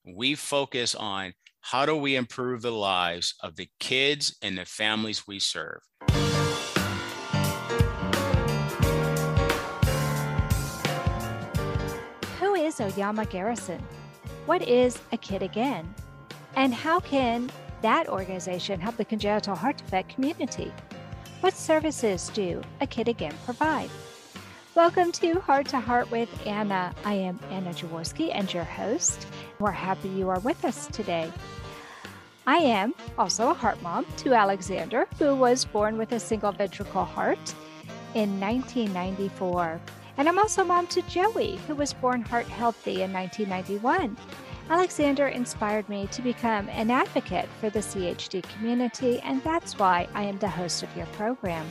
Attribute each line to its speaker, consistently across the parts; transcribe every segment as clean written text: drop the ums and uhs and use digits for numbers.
Speaker 1: we focus on how do we improve the lives of the kids and the families we serve.
Speaker 2: Who is Oyauma Garrison? What is A Kid Again? And how can that organization help the congenital heart defect community? What services do A Kid Again provide? Welcome to Heart with Anna. I am Anna Jaworski and your host. We're happy you are with us today. I am also a heart mom to Alexander, who was born with a single ventricle heart in 1994. And I'm also mom to Joey, who was born heart healthy in 1991. Alexander inspired me to become an advocate for the CHD community, and that's why I am the host of your program.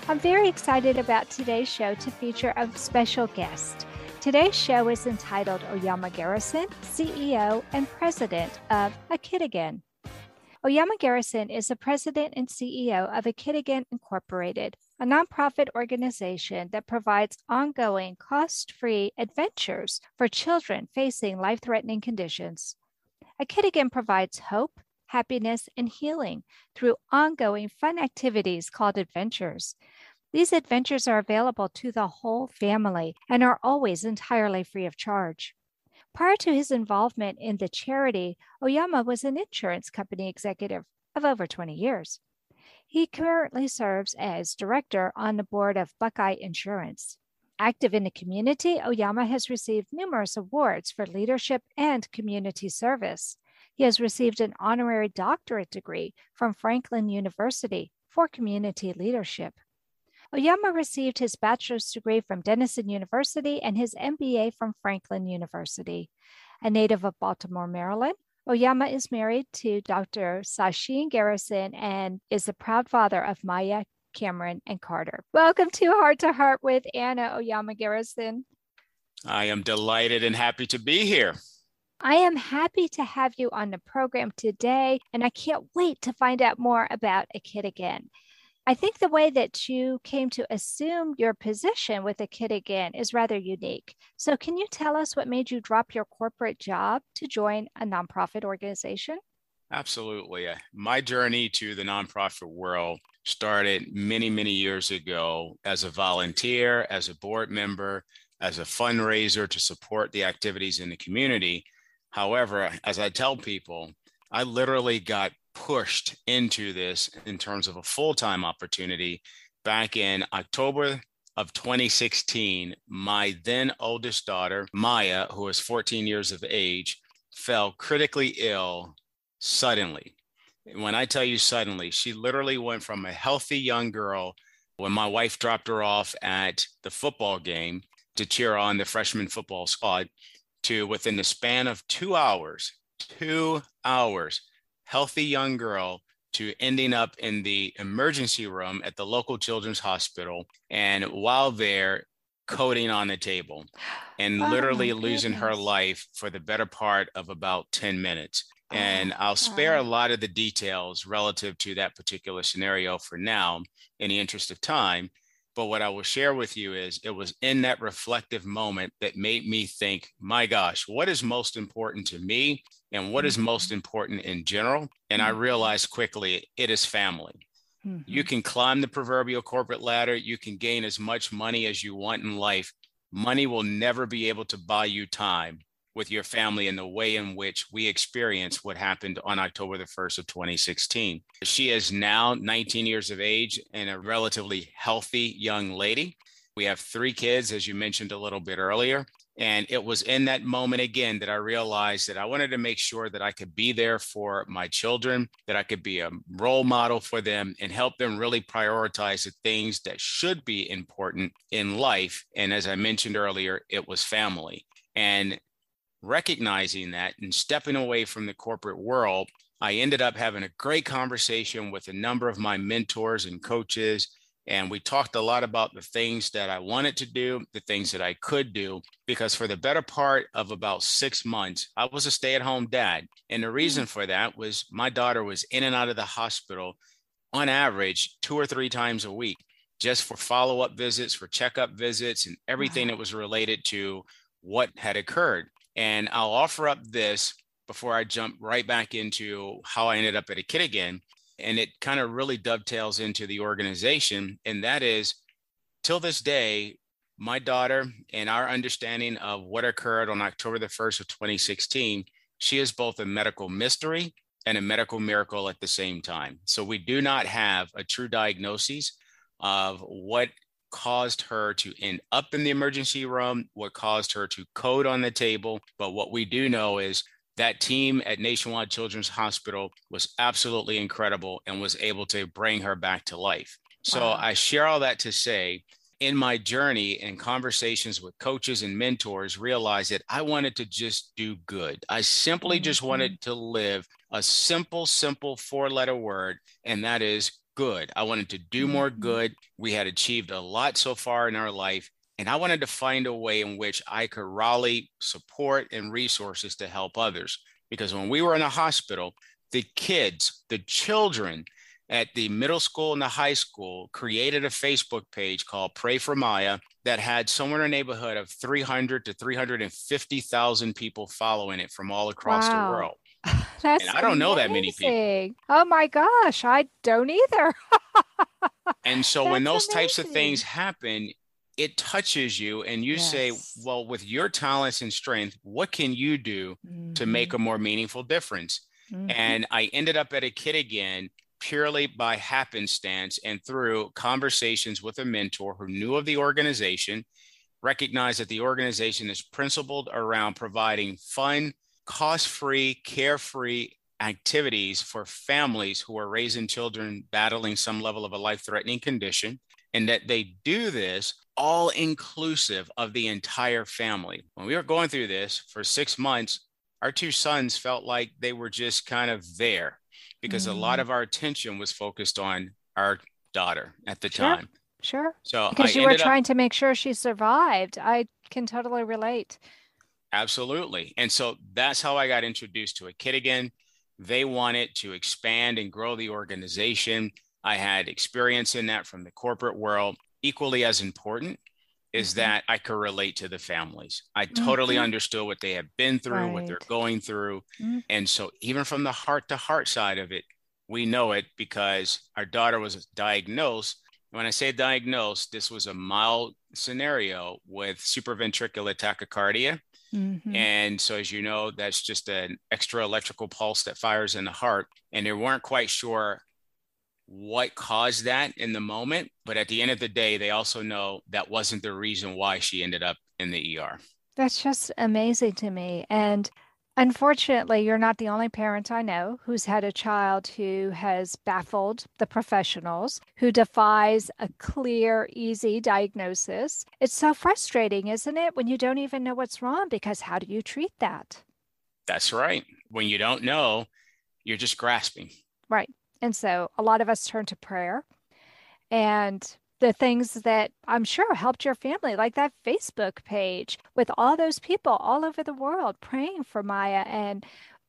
Speaker 2: I'm very excited about today's show to feature a special guest. Today's show is entitled Oyauma Garrison, CEO and President of A Kid Again. Oyauma Garrison is the president and CEO of A Kid Again Incorporated, a nonprofit organization that provides ongoing, cost-free adventures for children facing life-threatening conditions. A Kid Again provides hope, happiness, and healing through ongoing fun activities called adventures. These adventures are available to the whole family and are always entirely free of charge. Prior to his involvement in the charity, Oyauma was an insurance company executive of over 20 years. He currently serves as director on the Board of Buckeye Insurance. Active in the community, Oyauma has received numerous awards for leadership and community service. He has received an honorary doctorate degree from Franklin University for community leadership. Oyauma received his bachelor's degree from Denison University and his MBA from Franklin University. A native of Baltimore, Maryland, Oyauma is married to Dr. Sasheen Garrison and is the proud father of Maya, Cameron, and Carter. Welcome to Heart with Anna, Oyauma Garrison.
Speaker 1: I am delighted and happy to be here.
Speaker 2: I am happy to have you on the program today, and I can't wait to find out more about A Kid Again. I think the way that you came to assume your position with A Kid Again is rather unique. So can you tell us what made you drop your corporate job to join a nonprofit organization?
Speaker 1: Absolutely. My journey to the nonprofit world started many, many years ago as a volunteer, as a board member, as a fundraiser to support the activities in the community. However, as I tell people, I literally got pushed into this in terms of a full-time opportunity back in October of 2016. My then oldest daughter, Maya, who was 14 years of age, fell critically ill suddenly. When I tell you suddenly, she literally went from a healthy young girl when my wife dropped her off at the football game to cheer on the freshman football squad to within the span of 2 hours, healthy young girl to ending up in the emergency room at the local children's hospital. And while there, coding on the table and literally losing her life for the better part of about 10 minutes. And I'll spare a lot of the details relative to that particular scenario for now in the interest of time. But what I will share with you is it was in that reflective moment that made me think, my gosh, what is most important to me and what is most important in general? And I realized quickly, it is family. You can climb the proverbial corporate ladder. You can gain as much money as you want in life. Money will never be able to buy you time with your family in the way in which we experienced what happened on October the 1st of 2016. She is now 19 years of age and a relatively healthy young lady. We have 3 kids, as you mentioned a little bit earlier. And it was in that moment again that I realized that I wanted to make sure that I could be there for my children, that I could be a role model for them and help them really prioritize the things that should be important in life. And as I mentioned earlier, it was family. And recognizing that and stepping away from the corporate world, I ended up having a great conversation with a number of my mentors and coaches. And we talked a lot about the things that I wanted to do, the things that I could do, because for the better part of about 6 months, I was a stay-at-home dad. And the reason for that was my daughter was in and out of the hospital on average 2 or 3 times a week, just for follow-up visits, for checkup visits, and everything that was related to what had occurred. And I'll offer up this. before I jump right back into how I ended up at a kid again. And it kind of really dovetails into the organization. And that is, till this day, my daughter and our understanding of what occurred on October the 1st of 2016, she is both a medical mystery and a medical miracle at the same time. So we do not have a true diagnosis of what caused her to end up in the emergency room, what caused her to code on the table. But what we do know is that team at Nationwide Children's Hospital was absolutely incredible and was able to bring her back to life. So
Speaker 2: Wow.
Speaker 1: I share all that to say, in my journey and conversations with coaches and mentors, realized that I wanted to just do good. I simply just wanted to live a simple 4-letter word, and that is good. I wanted to do more good. We had achieved a lot so far in our life, and I wanted to find a way in which I could rally support and resources to help others. Because when we were in a hospital, the kids, the children at the middle school and the high school created a Facebook page called Pray for Maya that had somewhere in the neighborhood of 300 to 350,000 people following it from all across the world.
Speaker 2: That's
Speaker 1: and I don't know that many people.
Speaker 2: Oh my gosh, I don't either.
Speaker 1: And so when those types of things happen, it touches you and you say, well, with your talents and strength, what can you do to make a more meaningful difference? And I ended up at a kid again purely by happenstance and through conversations with a mentor who knew of the organization, recognized that the organization is principled around providing fun, cost-free, carefree activities for families who are raising children battling some level of a life-threatening condition, and that they do this all inclusive of the entire family. When we were going through this for 6 months, our 2 sons felt like they were just kind of there because a lot of our attention was focused on our daughter at the time.
Speaker 2: Sure.
Speaker 1: So
Speaker 2: because you were trying to make sure she survived. I can totally relate.
Speaker 1: Absolutely. And so that's how I got introduced to a kid again. They wanted to expand and grow the organization. I had experience in that from the corporate world. Equally as important is that I could relate to the families. I totally understood what they have been through, what they're going through. And so even from the heart to heart side of it, we know it because our daughter was diagnosed. When I say diagnosed, this was a mild scenario with supraventricular tachycardia. And so, as you know, that's just an extra electrical pulse that fires in the heart. And they weren't quite sure what caused that in the moment. But at the end of the day, they also know that wasn't the reason why she ended up in the ER.
Speaker 2: That's just amazing to me. And unfortunately, you're not the only parent I know who's had a child who has baffled the professionals, who defies a clear, easy diagnosis. It's so frustrating, isn't it, when you don't even know what's wrong? Because how do you treat that?
Speaker 1: That's right. When you don't know, you're just grasping.
Speaker 2: Right. And so a lot of us turn to prayer and the things that I'm sure helped your family, like that Facebook page with all those people all over the world praying for Maya and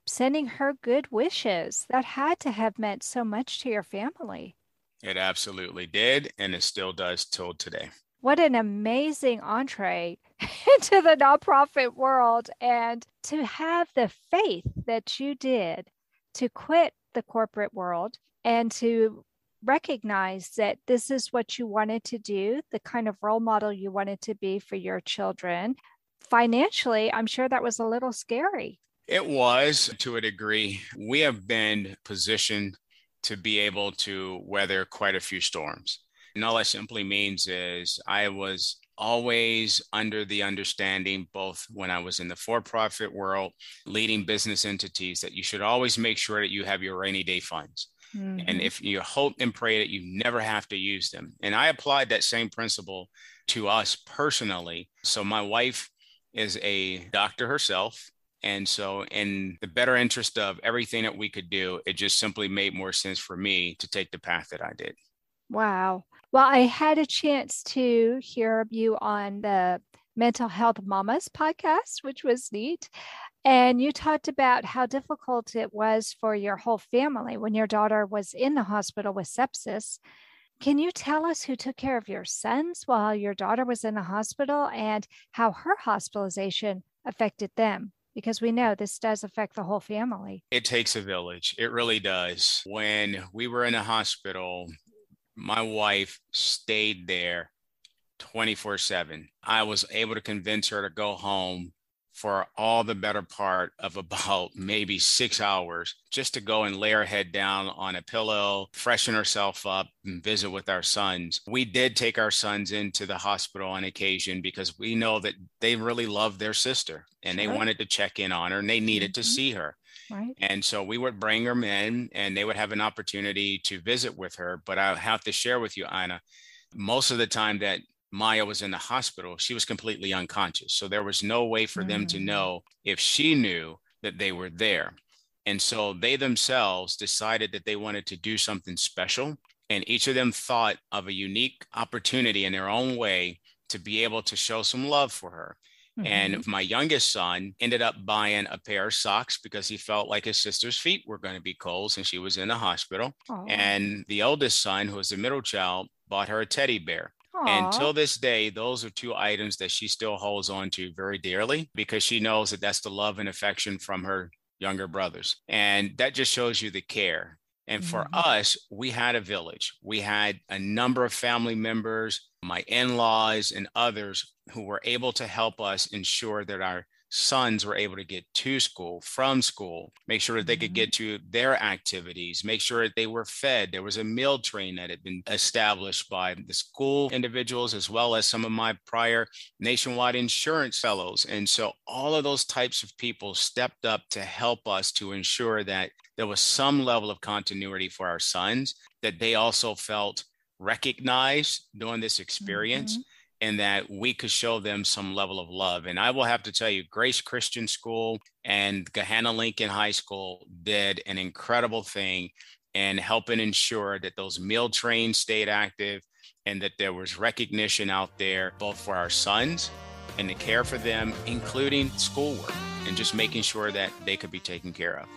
Speaker 2: sending her good wishes. That had to have meant so much to your family.
Speaker 1: It absolutely did, and it still does till today.
Speaker 2: What an amazing entree into the nonprofit world, and to have the faith that you did to quit the corporate world and to recognize that this is what you wanted to do, the kind of role model you wanted to be for your children. Financially, I'm sure that was a little scary.
Speaker 1: It was, to a degree. We have been positioned to be able to weather quite a few storms. And all that simply means is I was always under the understanding, both when I was in the for-profit world, leading business entities, that you should always make sure that you have your rainy day funds. And if you hope and pray that you never have to use them. And I applied that same principle to us personally. So my wife is a doctor herself. And so in the better interest of everything that we could do, it just simply made more sense for me to take the path that I did.
Speaker 2: Wow. Well, I had a chance to hear you on the Mental Health Mamas podcast, which was neat. And you talked about how difficult it was for your whole family when your daughter was in the hospital with sepsis. Can you tell us who took care of your sons while your daughter was in the hospital and how her hospitalization affected them? Because we know this does affect the whole family.
Speaker 1: It takes a village. It really does. When we were in the hospital, my wife stayed there 24/7. I was able to convince her to go home for all the better part of about maybe 6 hours, just to go and lay her head down on a pillow, freshen herself up, and visit with our sons. We did take our sons into the hospital on occasion because we know that they really loved their sister and they wanted to check in on her and they needed to see her.
Speaker 2: Right.
Speaker 1: And so we would bring them in and they would have an opportunity to visit with her. But I have to share with you, Anna, most of the time that Maya was in the hospital, she was completely unconscious. So there was no way for them to know if she knew that they were there. And so they themselves decided that they wanted to do something special. And each of them thought of a unique opportunity in their own way to be able to show some love for her. And my youngest son ended up buying a pair of socks because he felt like his sister's feet were going to be cold since she was in the hospital. And the oldest son, who was the middle child, bought her a teddy bear. And till this day, those are two items that she still holds on to very dearly because she knows that that's the love and affection from her younger brothers. And that just shows you the care. And for us, we had a village. We had a number of family members, my in-laws and others who were able to help us ensure that our sons were able to get to school, from school, make sure that they could get to their activities, make sure that they were fed. There was a meal train that had been established by the school individuals, as well as some of my prior nationwide insurance fellows. And so all of those types of people stepped up to help us to ensure that there was some level of continuity for our sons, that they also felt recognized during this experience. And that we could show them some level of love. And I will have to tell you, Grace Christian School and Gahanna Lincoln High School did an incredible thing in helping ensure that those meal trains stayed active and that there was recognition out there, both for our sons and the care for them, including schoolwork, and just making sure that they could be taken care of.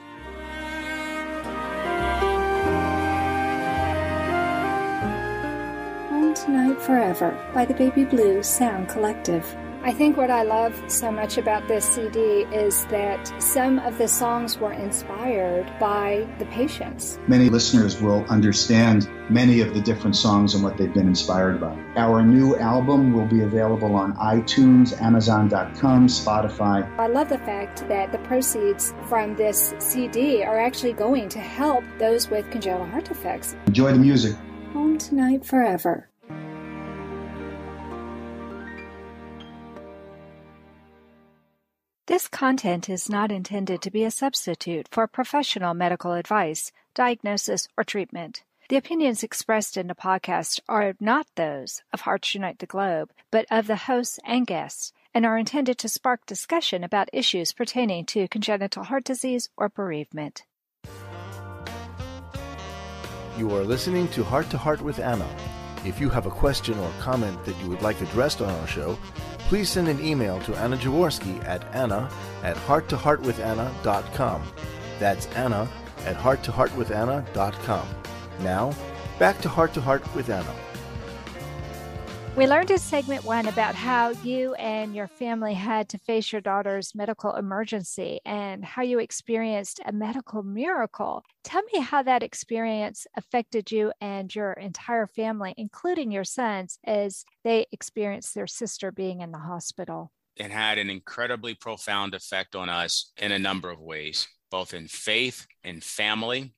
Speaker 3: Tonight Forever by the Baby Blue Sound Collective.
Speaker 2: I think what I love so much about this CD is that some of the songs were inspired by the patients.
Speaker 4: Many listeners will understand many of the different songs and what they've been inspired by. Our new album will be available on iTunes, Amazon.com, Spotify.
Speaker 2: I love the fact that the proceeds from this CD are actually going to help those with congenital heart defects.
Speaker 4: Enjoy the music.
Speaker 3: Home Tonight Forever.
Speaker 2: This content is not intended to be a substitute for professional medical advice, diagnosis, or treatment. The opinions expressed in the podcast are not those of Hearts Unite the Globe, but of the hosts and guests, and are intended to spark discussion about issues pertaining to congenital heart disease or bereavement.
Speaker 5: You are listening to Heart with Anna. If you have a question or comment that you would like addressed on our show, please send an email to Anna Jaworski at anna@hearttoheartwithanna.com. That's anna@hearttoheartwithanna.com. Now, back to Heart with Anna.
Speaker 2: We learned in segment 1 about how you and your family had to face your daughter's medical emergency and how you experienced a medical miracle. Tell me how that experience affected you and your entire family, including your sons, as they experienced their sister being in the hospital.
Speaker 1: It had an incredibly profound effect on us in a number of ways, both in faith and family.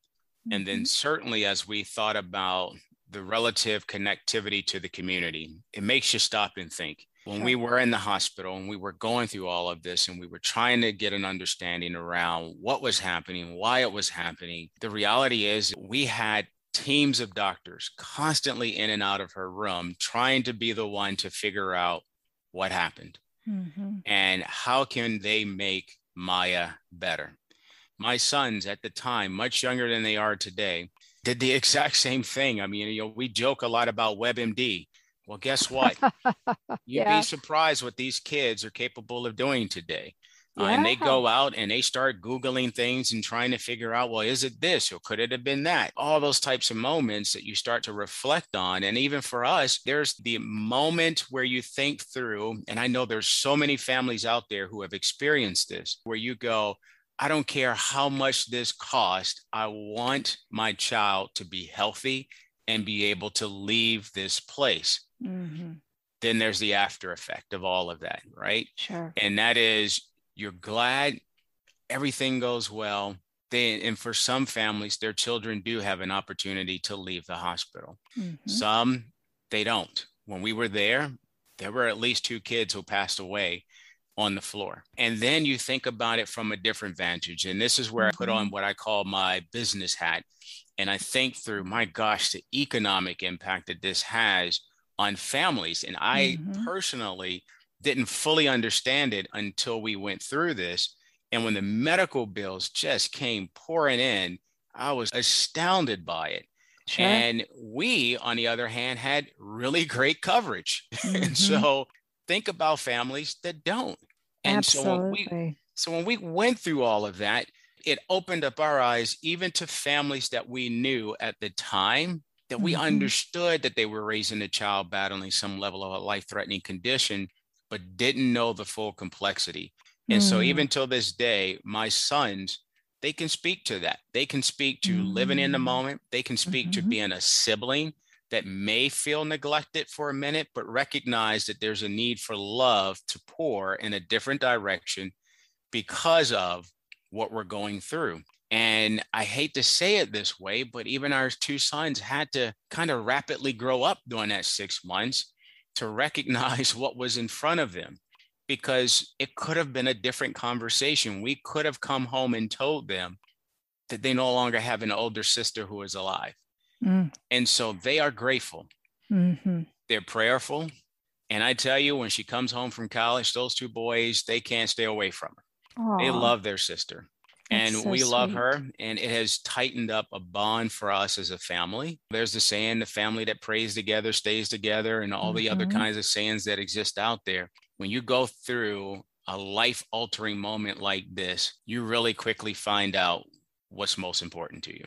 Speaker 1: And then certainly as we thought about the relative connectivity to the community, it makes you stop and think. When we were in the hospital and we were going through all of this and we were trying to get an understanding around what was happening, why it was happening, the reality is we had teams of doctors constantly in and out of her room trying to be the one to figure out what happened and how can they make Maya better. My sons at the time, much younger than they are today, did the exact same thing. I mean, we joke a lot about WebMD. Well, guess what? You'd be surprised what these kids are capable of doing today. And they
Speaker 2: Yeah.
Speaker 1: go out and they start Googling things and trying to figure out, well, is it this or could it have been that? All those types of moments that you start to reflect on. And even for us, there's the moment where you think through, and I know there's so many families out there who have experienced this, where you go, I don't care how much this cost. I want my child to be healthy and be able to leave this place.
Speaker 2: Mm-hmm.
Speaker 1: Then there's the after effect of all of that, right?
Speaker 2: Sure.
Speaker 1: And that is, you're glad everything goes well. And for some families, their children do have an opportunity to leave the hospital.
Speaker 2: Mm-hmm.
Speaker 1: Some, they don't. When we were there were at least 2 kids who passed away on the floor. And then you think about it from a different vantage. And this is where I put on what I call my business hat. And I think through, my gosh, the economic impact that this has on families. And I personally didn't fully understand it until we went through this. And when the medical bills just came pouring in, I was astounded by it. Sure. And we, on the other hand, had really great coverage. And so think about families that don't. And
Speaker 2: Absolutely.
Speaker 1: so when we went through all of that, it opened up our eyes even to families that we knew at the time, that we understood that they were raising a child battling some level of a life-threatening condition, but didn't know the full complexity. And so even till this day, my sons, they can speak to that. They can speak to living in the moment. They can speak to being a sibling that may feel neglected for a minute, but recognize that there's a need for love to pour in a different direction because of what we're going through. And I hate to say it this way, but even our 2 sons had to kind of rapidly grow up during that 6 months to recognize what was in front of them, because it could have been a different conversation. We could have come home and told them that they no longer have an older sister who is alive. And so they are grateful. They're prayerful. And I tell you, when she comes home from college, those 2 boys, they can't stay away from her. Aww. They love their sister. And so we love her, and it has tightened up a bond for us as a family. There's the saying, the family that prays together stays together, and all the other kinds of sayings that exist out there. When you go through a life-altering moment like this, you really quickly find out what's most important to you.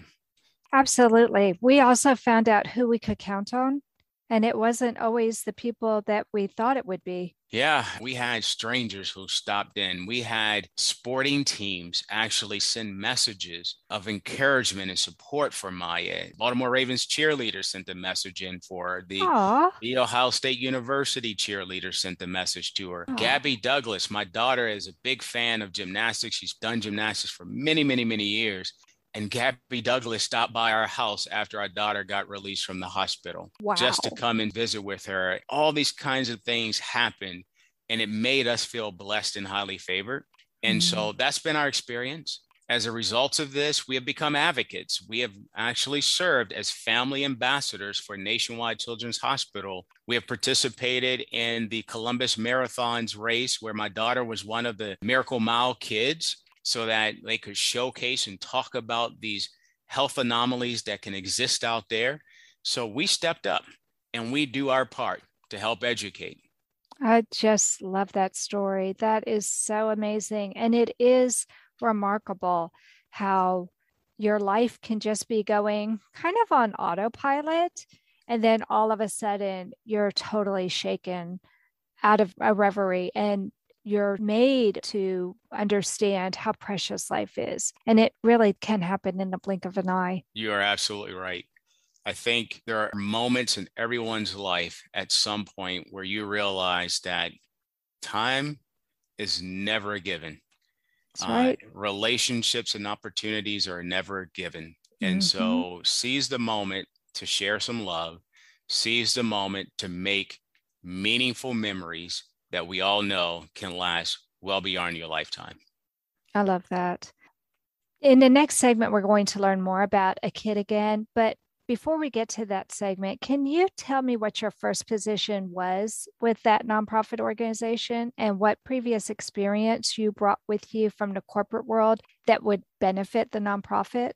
Speaker 2: Absolutely. We also found out who we could count on, and it wasn't always the people that we thought it would be.
Speaker 1: Yeah, we had strangers who stopped in. We had sporting teams actually send messages of encouragement and support for Maya. Baltimore Ravens cheerleaders sent a message in for the Ohio State University cheerleader sent the message to her. Aww. Gabby Douglas, my daughter, is a big fan of gymnastics. She's done gymnastics for many, many, many years. And Gabby Douglas stopped by our house after our daughter got released from the hospital, just to come and visit with her. All these kinds of things happened, and it made us feel blessed and highly favored. And so that's been our experience. As a result of this, we have become advocates. We have actually served as family ambassadors for Nationwide Children's Hospital. We have participated in the Columbus Marathon's race, where my daughter was one of the Miracle Mile kids, so that they could showcase and talk about these health anomalies that can exist out there. So we stepped up and we do our part to help educate.
Speaker 2: I just love that story. That is so amazing. And it is remarkable how your life can just be going kind of on autopilot. And then all of a sudden you're totally shaken out of a reverie, and you're made to understand how precious life is. And it really can happen in the blink of an eye.
Speaker 1: You are absolutely right. I think there are moments in everyone's life at some point where you realize that time is never a given.
Speaker 2: That's right.
Speaker 1: Relationships and opportunities are never given. And so seize the moment to share some love, seize the moment to make meaningful memories that we all know can last well beyond your lifetime.
Speaker 2: I love that. In the next segment, we're going to learn more about A Kid Again. But before we get to that segment, can you tell me what your first position was with that nonprofit organization and what previous experience you brought with you from the corporate world that would benefit the nonprofit?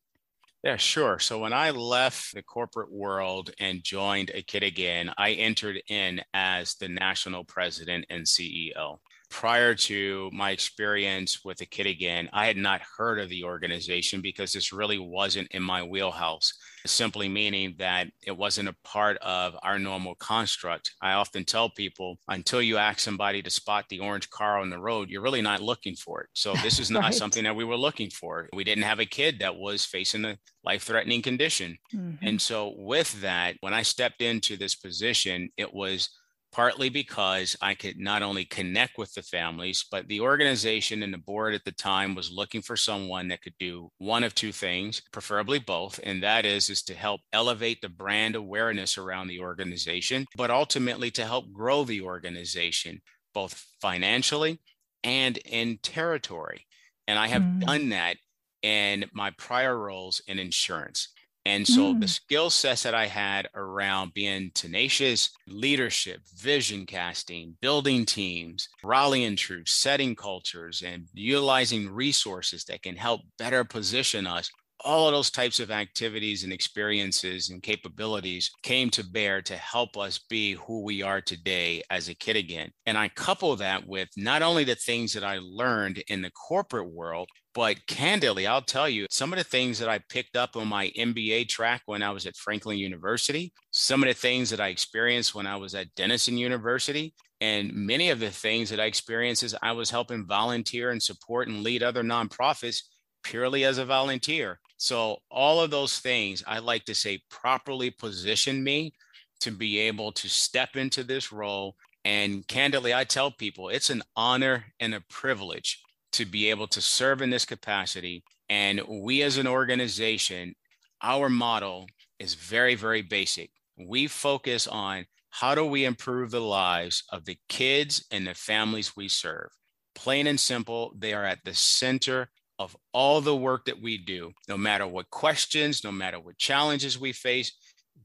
Speaker 1: Yeah, sure. So when I left the corporate world and joined A Kid Again, I entered in as the national president and CEO. Prior to my experience with A Kid Again, I had not heard of the organization because this really wasn't in my wheelhouse, simply meaning that it wasn't a part of our normal construct. I often tell people, until you ask somebody to spot the orange car on the road, you're really not looking for it. So this is not
Speaker 2: Right.
Speaker 1: something that we were looking for. We didn't have a kid that was facing a life-threatening condition. And so with that, when I stepped into this position, it was partly because I could not only connect with the families, but the organization and the board at the time was looking for someone that could do one of two things, preferably both. And that is to help elevate the brand awareness around the organization, but ultimately to help grow the organization, both financially and in territory. And I have done that in my prior roles in insurance. And so the skill sets that I had around being tenacious, leadership, vision casting, building teams, rallying troops, setting cultures, and utilizing resources that can help better position us, all of those types of activities and experiences and capabilities came to bear to help us be who we are today as A Kid Again. And I couple that with not only the things that I learned in the corporate world, but candidly, I'll tell you, some of the things that I picked up on my MBA track when I was at Franklin University, some of the things that I experienced when I was at Denison University, and many of the things that I experienced as I was helping volunteer and support and lead other nonprofits purely as a volunteer. So all of those things, I like to say, properly position me to be able to step into this role. And candidly, I tell people it's an honor and a privilege to be able to serve in this capacity. And we as an organization, our model is very, very basic. We focus on how do we improve the lives of the kids and the families we serve. Plain and simple, they are at the center of all the work that we do, no matter what questions, no matter what challenges we face,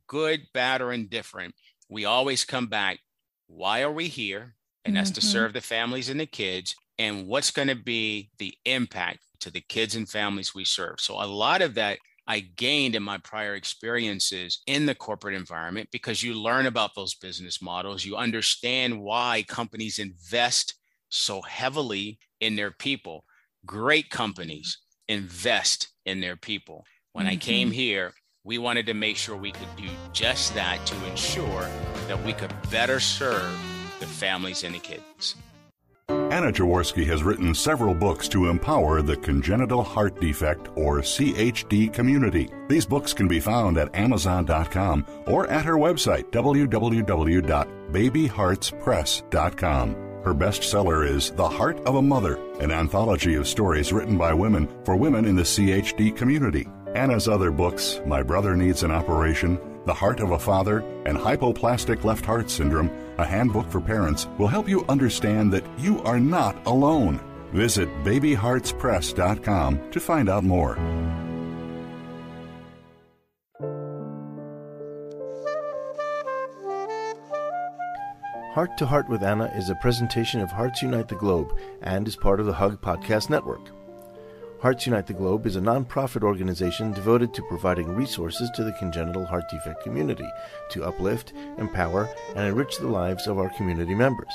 Speaker 1: good, bad, or indifferent, we always come back. Why are we here? And that's to serve the families and the kids. And what's going to be the impact to the kids and families we serve? So a lot of that I gained in my prior experiences in the corporate environment, because you learn about those business models. You understand why companies invest so heavily in their people. Great companies invest in their people. When I came here, we wanted to make sure we could do just that to ensure that we could better serve the families and the kids.
Speaker 6: Anna Jaworski has written several books to empower the congenital heart defect, or CHD, community. These books can be found at Amazon.com or at her website, www.babyheartspress.com. Her bestseller is The Heart of a Mother, an anthology of stories written by women for women in the CHD community. Anna's other books, My Brother Needs an Operation, The Heart of a Father, and Hypoplastic Left Heart Syndrome, a handbook for parents, will help you understand that you are not alone. Visit babyheartspress.com to find out more.
Speaker 5: Heart to Heart with Anna is a presentation of Hearts Unite the Globe and is part of the Hug Podcast Network. Hearts Unite the Globe is a non-profit organization devoted to providing resources to the congenital heart defect community to uplift, empower, and enrich the lives of our community members.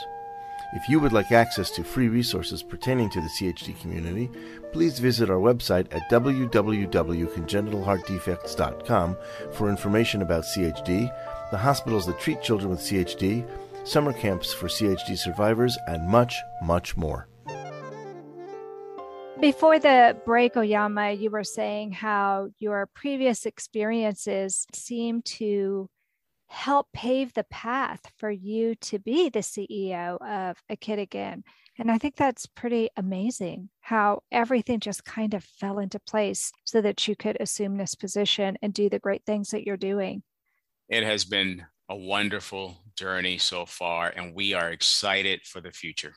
Speaker 5: If you would like access to free resources pertaining to the CHD community, please visit our website at www.congenitalheartdefects.com for information about CHD, the hospitals that treat children with CHD, summer camps for CHD survivors, and much, much more.
Speaker 2: Before the break, Oyauma, you were saying how your previous experiences seem to help pave the path for you to be the CEO of A Kid Again. And I think that's pretty amazing how everything just kind of fell into place so that you could assume this position and do the great things that you're doing.
Speaker 1: It has been a wonderful journey so far, and we are excited for the future.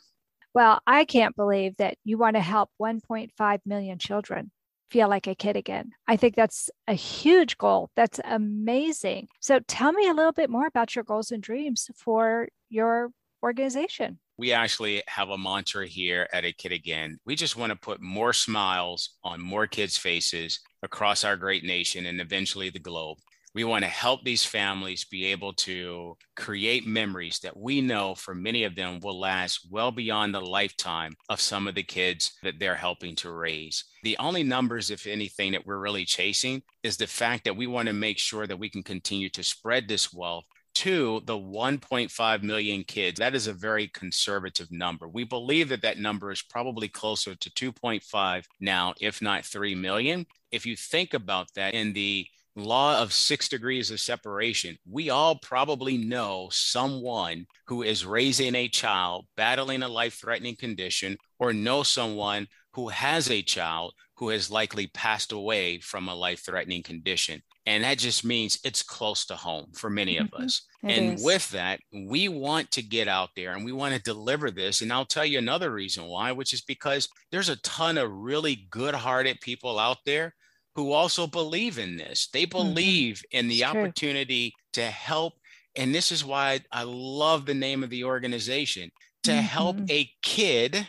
Speaker 2: Well, I can't believe that you want to help 1.5 million children feel like a kid again. I think that's a huge goal. That's amazing. So tell me a little bit more about your goals and dreams for your organization.
Speaker 1: We actually have a mantra here at A Kid Again. We just want to put more smiles on more kids' faces across our great nation and eventually the globe. We want to help these families be able to create memories that we know for many of them will last well beyond the lifetime of some of the kids that they're helping to raise. The only numbers, if anything, that we're really chasing is the fact that we want to make sure that we can continue to spread this wealth to the 1.5 million kids. That is a very conservative number. We believe that that number is probably closer to 2.5 now, if not 3 million. If you think about that in the law of 6 degrees of separation, we all probably know someone who is raising a child battling a life-threatening condition, or know someone who has a child who has likely passed away from a life-threatening condition. And that just means it's close to home for many of us. And with that, we want to get out there and we want to deliver this. And I'll tell you another reason why, which is because there's a ton of really good-hearted people out there who also believe in this. They believe in the opportunity to help. And this is why I love the name of the organization, to help a kid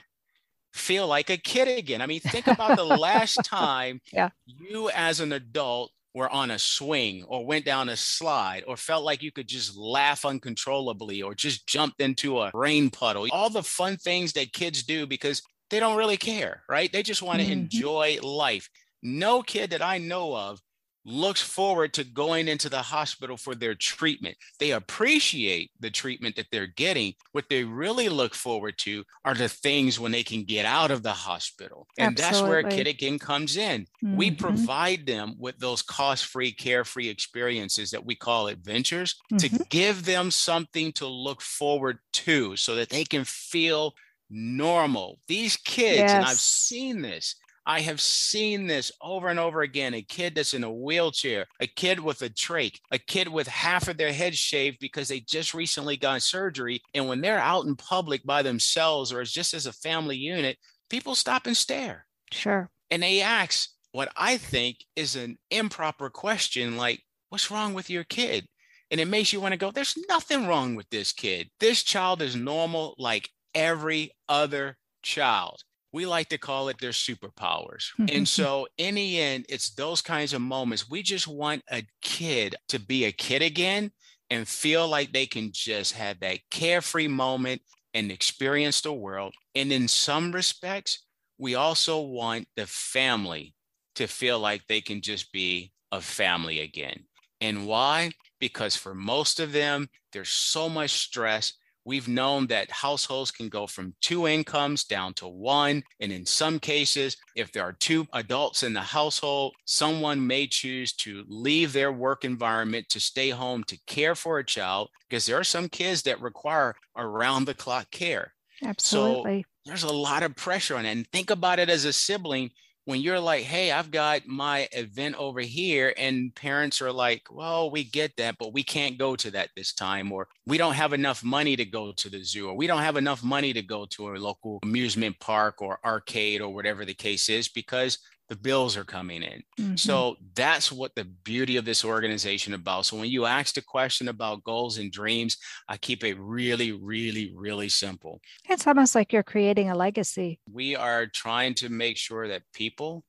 Speaker 1: feel like a kid again. I mean, think about the last time you as an adult were on a swing or went down a slide or felt like you could just laugh uncontrollably or just jumped into a rain puddle. All the fun things that kids do because they don't really care, right? They just want to enjoy life. No kid that I know of looks forward to going into the hospital for their treatment. They appreciate the treatment that they're getting. What they really look forward to are the things when they can get out of the hospital. And that's where Kid Again comes in. We provide them with those cost-free, carefree experiences that we call adventures to give them something to look forward to so that they can feel normal. These kids, and I've seen this, I have seen this over and over again. A kid that's in a wheelchair, a kid with a trach, a kid with half of their head shaved because they just recently got surgery. And when they're out in public by themselves or it's just as a family unit, people stop and stare.
Speaker 2: Sure.
Speaker 1: And they ask what I think is an improper question, like, what's wrong with your kid? And it makes you want to go, there's nothing wrong with this kid. This child is normal like every other child. We like to call it their superpowers. And so in the end, it's those kinds of moments. We just want a kid to be a kid again and feel like they can just have that carefree moment and experience the world. And in some respects, we also want the family to feel like they can just be a family again. And why? Because for most of them, there's so much stress. We've known that households can go from 2 incomes down to 1. And in some cases, if there are 2 adults in the household, someone may choose to leave their work environment to stay home to care for a child, because there are some kids that require around-the-clock care.
Speaker 2: Absolutely.
Speaker 1: So there's a lot of pressure on it. And think about it as a sibling. When you're like, hey, I've got my event over here, and parents are like, well, we get that, but we can't go to that this time, or we don't have enough money to go to the zoo, or we don't have enough money to go to a local amusement park or arcade or whatever the case is, because the bills are coming in. So that's what the beauty of this organization about. So when you ask the question about goals and dreams, I keep it really, really, really simple.
Speaker 2: It's almost like you're creating a legacy.
Speaker 1: We are trying to make sure that people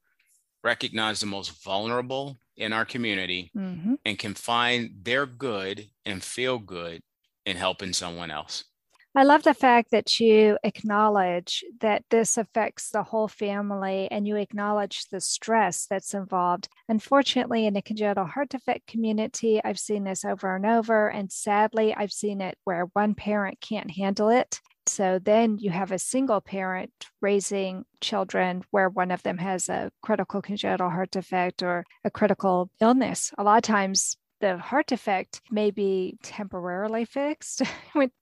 Speaker 1: recognize the most vulnerable in our community and can find their good and feel good in helping someone else.
Speaker 2: I love the fact that you acknowledge that this affects the whole family and you acknowledge the stress that's involved. Unfortunately, in the congenital heart defect community, I've seen this over and over. And sadly, I've seen it where one parent can't handle it. So then you have a single parent raising children where one of them has a critical congenital heart defect or a critical illness. A lot of times, the heart defect may be temporarily fixed.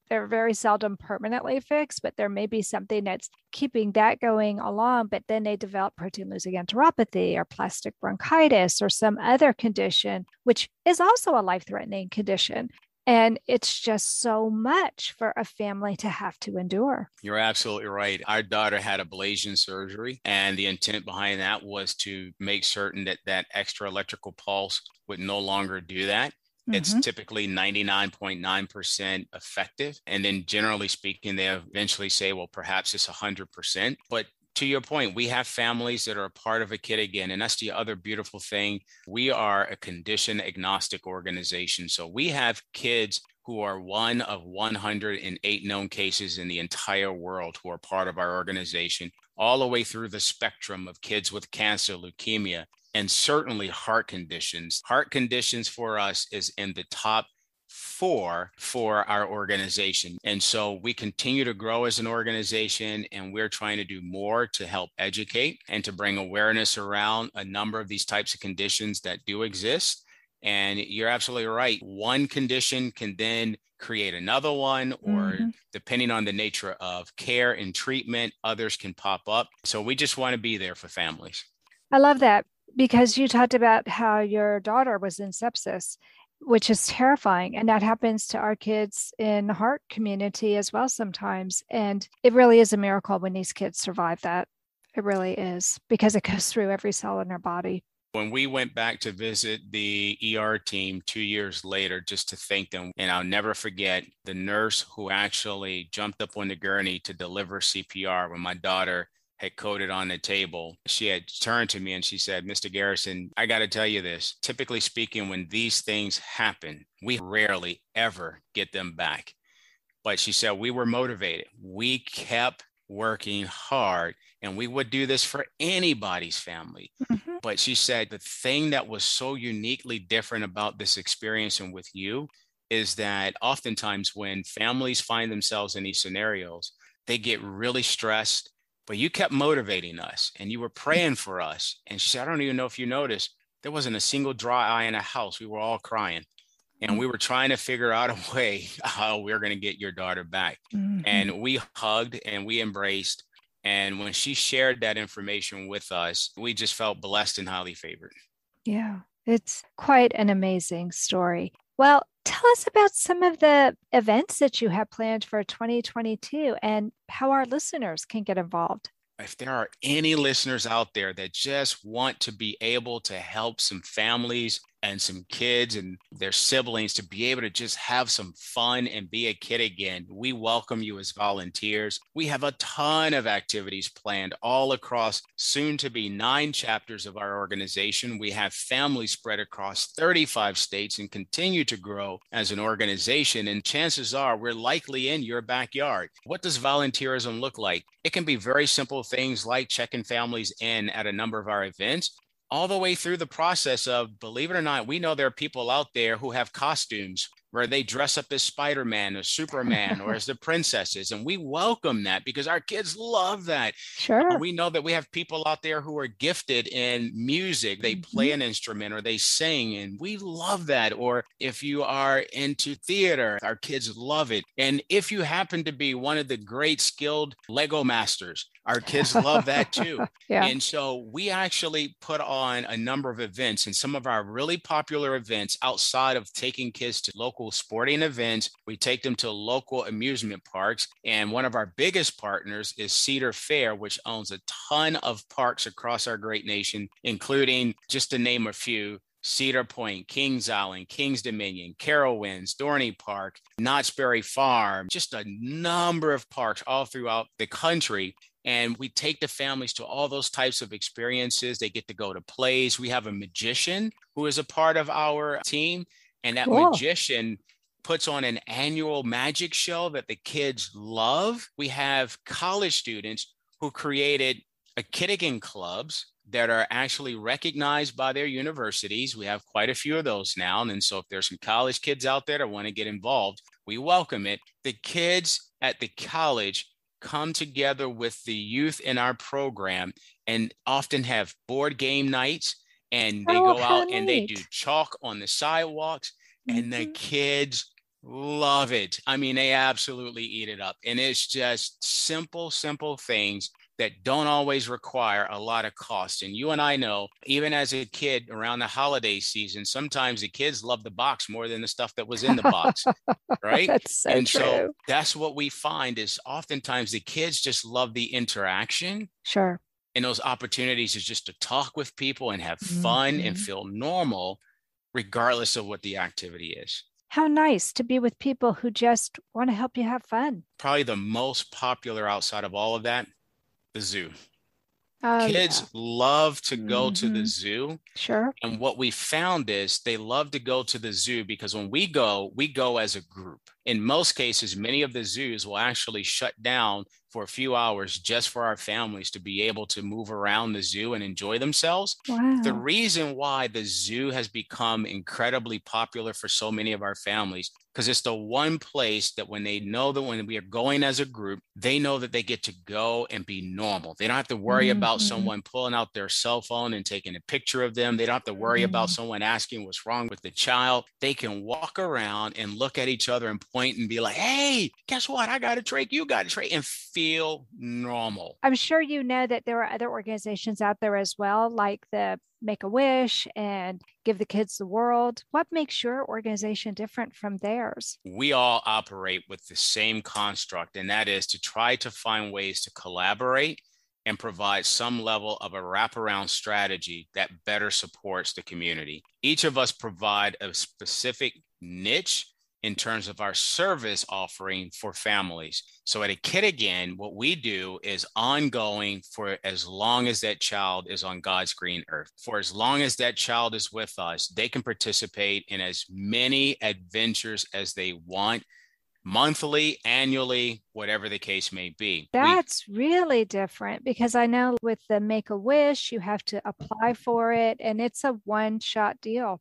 Speaker 2: They're very seldom permanently fixed, but there may be something that's keeping that going along, but then they develop protein-losing enteropathy or plastic bronchitis or some other condition, which is also a life-threatening condition. And it's just so much for a family to have to endure.
Speaker 1: You're absolutely right. Our daughter had ablation surgery, and the intent behind that was to make certain that that extra electrical pulse would no longer do that. It's typically 99.9% effective. And then generally speaking, they eventually say, well, perhaps it's 100%. But to your point, we have families that are a part of A Kid Again. And that's the other beautiful thing. We are a condition agnostic organization. So we have kids who are one of 108 known cases in the entire world who are part of our organization, all the way through the spectrum of kids with cancer, leukemia, and certainly heart conditions. Heart conditions for us is in the top 4 for our organization. And so we continue to grow as an organization, and we're trying to do more to help educate and to bring awareness around a number of these types of conditions that do exist. And you're absolutely right. One condition can then create another one, or depending on the nature of care and treatment, others can pop up. So we just want to be there for families.
Speaker 2: I love that, because you talked about how your daughter was in sepsis, which is terrifying. And that happens to our kids in the heart community as well sometimes. And it really is a miracle when these kids survive that. It really is, because it goes through every cell in their body.
Speaker 1: When we went back to visit the ER team 2 years later, just to thank them, and I'll never forget the nurse who actually jumped up on the gurney to deliver CPR when my daughter had coded on the table. She had turned to me and she said, "Mr. Garrison, I got to tell you this. Typically speaking, when these things happen, we rarely ever get them back." But she said, "We were motivated. We kept working hard, and we would do this for anybody's family." But she said, the thing that was so uniquely different about this experience and with you is that oftentimes when families find themselves in these scenarios, they get really stressed, but you kept motivating us and you were praying for us. And she said, "I don't even know if you noticed, there wasn't a single dry eye in the house. We were all crying. And we were trying to figure out a way how we were going to get your daughter back." And we hugged and we embraced. And when she shared that information with us, we just felt blessed and highly favored.
Speaker 2: Yeah, it's quite an amazing story. Well, tell us about some of the events that you have planned for 2022 and how our listeners can get involved.
Speaker 1: If there are any listeners out there that just want to be able to help some families and some kids and their siblings to be able to just have some fun and be a kid again, we welcome you as volunteers. We have a ton of activities planned all across soon to be 9 chapters of our organization. We have families spread across 35 states and continue to grow as an organization. And chances are we're likely in your backyard. What does volunteerism look like? It can be very simple things like checking families in at a number of our events, all the way through the process of, believe it or not, we know there are people out there who have costumes where they dress up as Spider-Man or Superman or as the princesses. And we welcome that because our kids love that.
Speaker 2: Sure.
Speaker 1: We know that we have people out there who are gifted in music. They play an instrument or they sing, and we love that. Or if you are into theater, our kids love it. And if you happen to be one of the great skilled Lego masters, our kids love that too.
Speaker 2: Yeah.
Speaker 1: And so we actually put on a number of events, and some of our really popular events outside of taking kids to local sporting events, we take them to local amusement parks. And one of our biggest partners is Cedar Fair, which owns a ton of parks across our great nation, including, just to name a few, Cedar Point, Kings Island, Kings Dominion, Carowinds, Dorney Park, Knott's Berry Farm, just a number of parks all throughout the country. And we take the families to all those types of experiences. They get to go to plays. We have a magician who is a part of our team. And that magician puts on an annual magic show that the kids love. We have college students who created a Kid Again clubs that are actually recognized by their universities. We have quite a few of those now. And so if there's some college kids out there that want to get involved, we welcome it. The kids at the college come together with the youth in our program and often have board game nights, and they go out and they do chalk on the sidewalks, and the kids love it. I mean, they absolutely eat it up. And it's just simple things that don't always require a lot of cost. And you and I know, even as a kid around the holiday season, sometimes the kids love the box more than the stuff that was in the box, right?
Speaker 2: That's so
Speaker 1: and
Speaker 2: true.
Speaker 1: So that's what we find is oftentimes the kids just love the interaction.
Speaker 2: Sure.
Speaker 1: And those opportunities is just to talk with people and have fun and feel normal, regardless of what the activity is.
Speaker 2: How nice to be with people who just want to help you have fun.
Speaker 1: Probably the most popular outside of all of that, the zoo.
Speaker 2: Oh,
Speaker 1: Kids
Speaker 2: yeah.
Speaker 1: love to go to the
Speaker 2: Mhm.
Speaker 1: zoo.
Speaker 2: Sure.
Speaker 1: And what we found is they love to go to the zoo because when we go as a group. In most cases, many of the zoos will actually shut down for a few hours just for our families to be able to move around the zoo and enjoy themselves. The
Speaker 2: Wow.
Speaker 1: reason why the zoo has become incredibly popular for so many of our families, because it's the one place that when they know that when we are going as a group, they know that they get to go and be normal. They don't have to worry about
Speaker 2: Mhm.
Speaker 1: someone pulling out their cell phone and taking a picture of them. They don't have to worry about
Speaker 2: Mhm.
Speaker 1: someone asking what's wrong with the child. They can walk around and look at each other and point and be like, hey, guess what? I got a trach, you got a trach, and feel normal.
Speaker 2: I'm sure you know that there are other organizations out there as well, like the Make a Wish and Give the Kids the World. What makes your organization different from theirs?
Speaker 1: We all operate with the same construct, and that is to try to find ways to collaborate and provide some level of a wraparound strategy that better supports the community. Each of us provide a specific niche in terms of our service offering for families. So at a Kid Again, what we do is ongoing for as long as that child is on God's green earth. For as long as that child is with us, they can participate in as many adventures as they want, monthly, annually, whatever the case may be.
Speaker 2: That's really different because I know with the Make a Wish, you have to apply for it and it's a one-shot deal.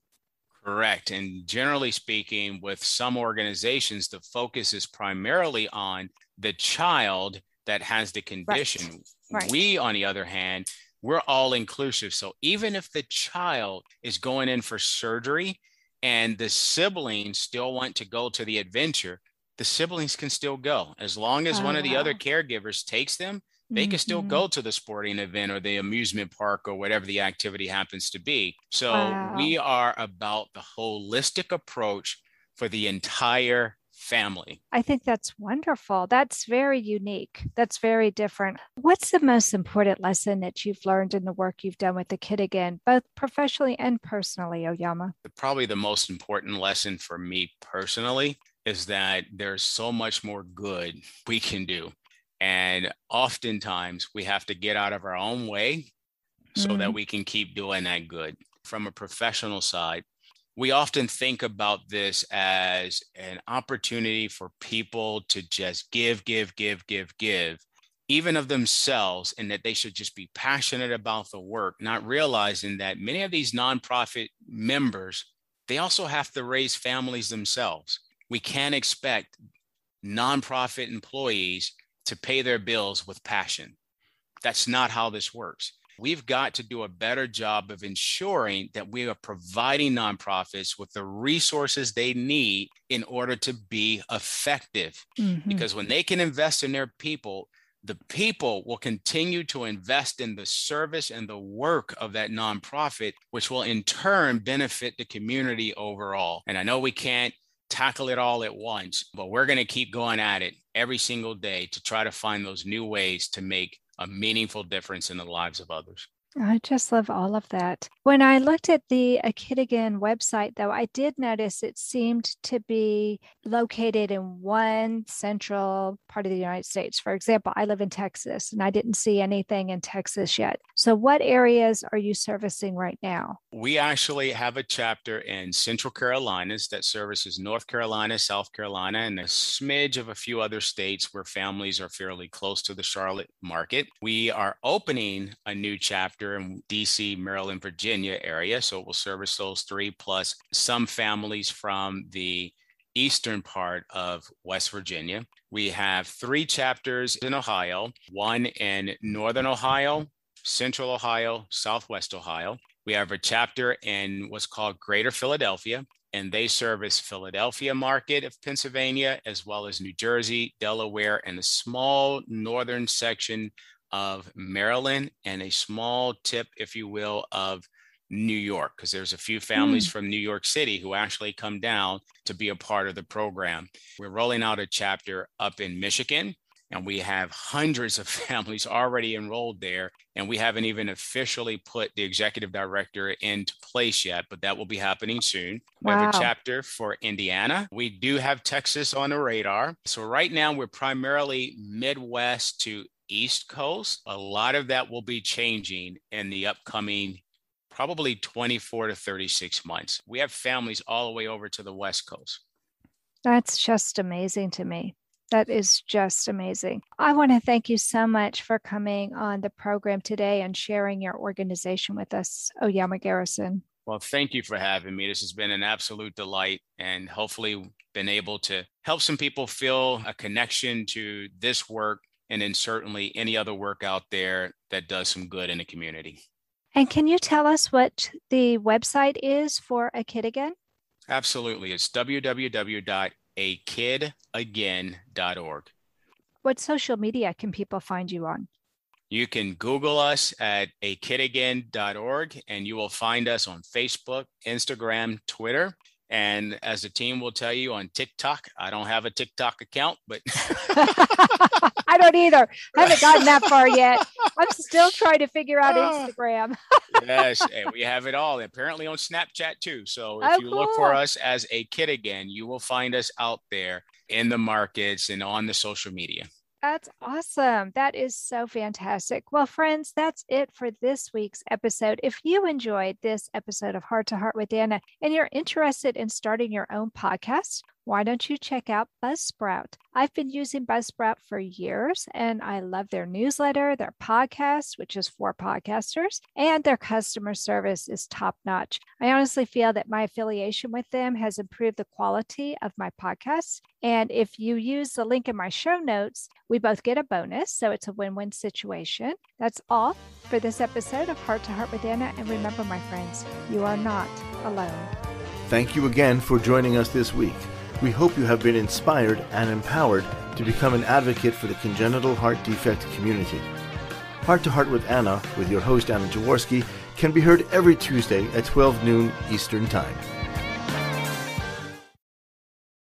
Speaker 1: Correct. And generally speaking, with some organizations, the focus is primarily on the child that has the
Speaker 2: Right.
Speaker 1: condition.
Speaker 2: Right.
Speaker 1: We, on the other hand, we're all inclusive. So even if the child is going in for surgery and the siblings still want to go to the adventure, the siblings can still go. As long as
Speaker 2: Oh,
Speaker 1: one of the other
Speaker 2: wow.
Speaker 1: caregivers takes them, they can still
Speaker 2: Hmm.
Speaker 1: go to the sporting event or the amusement park or whatever the activity happens to be. So we
Speaker 2: Wow.
Speaker 1: are about the holistic approach for the entire family.
Speaker 2: I think that's wonderful. That's very unique. That's very different. What's the most important lesson that you've learned in the work you've done with the Kid Again, both professionally and personally, Oyama?
Speaker 1: Probably the most important lesson for me personally is that there's so much more good we can do. And oftentimes we have to get out of our own way so that
Speaker 2: Mm,
Speaker 1: we can keep doing that good. From a professional side, we often think about this as an opportunity for people to just give, even of themselves, and that they should just be passionate about the work, not realizing that many of these nonprofit members, they also have to raise families themselves. We can't expect nonprofit employees to pay their bills with passion. That's not how this works. We've got to do a better job of ensuring that we are providing nonprofits with the resources they need in order to be effective.
Speaker 2: mhm.
Speaker 1: Because when they can invest in their people, the people will continue to invest in the service and the work of that nonprofit, which will in turn benefit the community overall. And I know we can't tackle it all at once, but we're going to keep going at it every single day to try to find those new ways to make a meaningful difference in the lives of others.
Speaker 2: I just love all of that. When I looked at the A Kid Again website, though, I did notice it seemed to be located in one central part of the United States. For example, I live in Texas and I didn't see anything in Texas yet. So, what areas are you servicing right now?
Speaker 1: We actually have a chapter in Central Carolinas that services North Carolina, South Carolina, and a smidge of a few other states where families are fairly close to the Charlotte market. We are opening a new chapter in DC, Maryland, Virginia area. So it will service those three, plus some families from the eastern part of West Virginia. We have three chapters in Ohio, one in Northern Ohio, Central Ohio, Southwest Ohio. We have a chapter in what's called Greater Philadelphia, and they service Philadelphia market of Pennsylvania, as well as New Jersey, Delaware, and a small northern section of Maryland, and a small tip, if you will, of New York, because there's a few families
Speaker 2: Hmm.
Speaker 1: from New York City who actually come down to be a part of the program. We're rolling out a chapter up in Michigan, and we have hundreds of families already enrolled there. And we haven't even officially put the executive director into place yet, but that will be happening soon. We have a
Speaker 2: Wow.
Speaker 1: chapter for Indiana. We do have Texas on the radar. So right now we're primarily Midwest to East Coast. A lot of that will be changing in the upcoming probably 24 to 36 months. We have families all the way over to the West Coast.
Speaker 2: That's just amazing to me. That is just amazing. I want to thank you so much for coming on the program today and sharing your organization with us, Oyauma Garrison.
Speaker 1: Well, thank you for having me. This has been an absolute delight, and hopefully been able to help some people feel a connection to this work, and then certainly any other work out there that does some good in the community.
Speaker 2: And can you tell us what the website is for A Kid Again?
Speaker 1: Absolutely. It's www.akidagain.org.
Speaker 2: What social media can people find you on?
Speaker 1: You can Google us at akidagain.org, and you will find us on Facebook, Instagram, Twitter, and as the team will tell you, on TikTok. I don't have a TikTok account, but
Speaker 2: I don't either. I haven't gotten that far yet. I'm still trying to figure out Instagram.
Speaker 1: Yes, and we have it all. Apparently on Snapchat too. So if you look for us as A Kid Again, you will find us out there in the markets and on the social media.
Speaker 2: That's awesome. That is so fantastic. Well, friends, that's it for this week's episode. If you enjoyed this episode of Heart to Heart with Anna and you're interested in starting your own podcast, why don't you check out Buzzsprout? I've been using Buzzsprout for years, and I love their newsletter, their podcast, which is for podcasters, and their customer service is top notch. I honestly feel that my affiliation with them has improved the quality of my podcasts. And if you use the link in my show notes, we both get a bonus. So it's a win-win situation. That's all for this episode of Heart to Heart with Anna. And remember, my friends, you are not alone.
Speaker 5: Thank you again for joining us this week. We hope you have been inspired and empowered to become an advocate for the congenital heart defect community. Heart to Heart with Anna, with your host Anna Jaworski, can be heard every Tuesday at 12 noon Eastern Time.